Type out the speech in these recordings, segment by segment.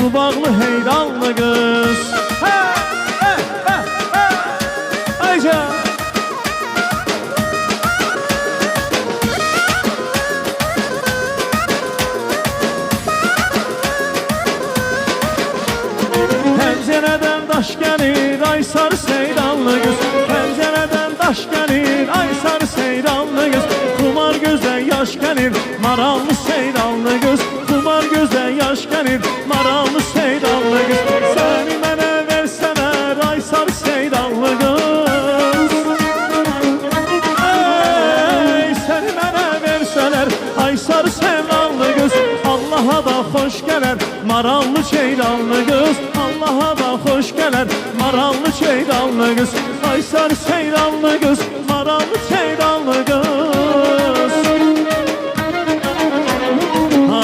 duvaqlı heyranlı qız. Ayca pəncərədən daş gəlir, ay sarı seyranlı qız. Pəncərədən daş gəlir, ay sarı seyranlı qız. Xumar gözdən yaş gəlir, marallı seyranlı qız. Xumar gözdən yaş gəlir, marallı seyranlı qız. Səni mənə versələr, ay sarı seyranlı qız. Ey, səni mənə versələr, ay sarı seyranlı qız. Allaha da xoş gələr, marallı seyranlı qız. Allaha da xoş gələr, marallı seyranlı qız. Ay sarı seyranlı qız, marallı seyranlı qız.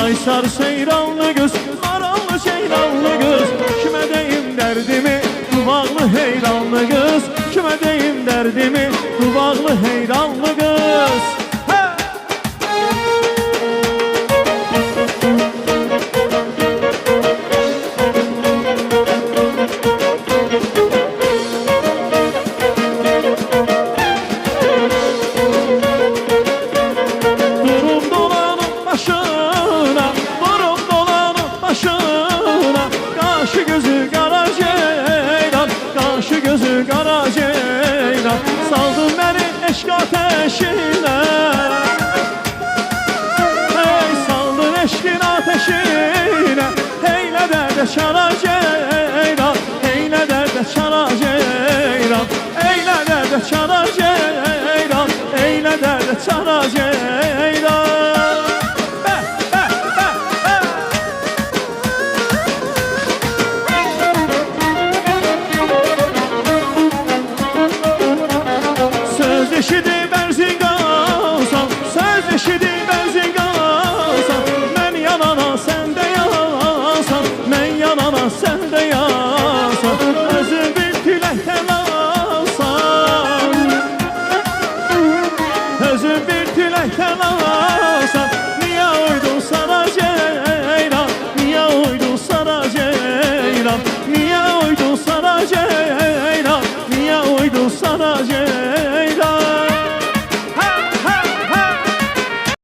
Ay sarı seyranlı qız, marallı seyranlı qız. Kimə deyim dərdimi, duvaqlı heyranlı qız. Kimə deyim dərdimi, duvaqlı heyranlı qız. Qaşı gözü qara ceylan, qaşı gözü qara ceylan. Saldın məni eşq ateşinə, hey, saldın eşqin ateşinə. Heylə dərdə çara ceylan, heylə dərdə çara ceylan. Heylə dərdə çara ceylan, heylə dərdə çara ceylan. Eşidi benzin qalsan, söz eşidi benzin qalsan. Mən yanana sən də yansan, mən yanana sən də yansan.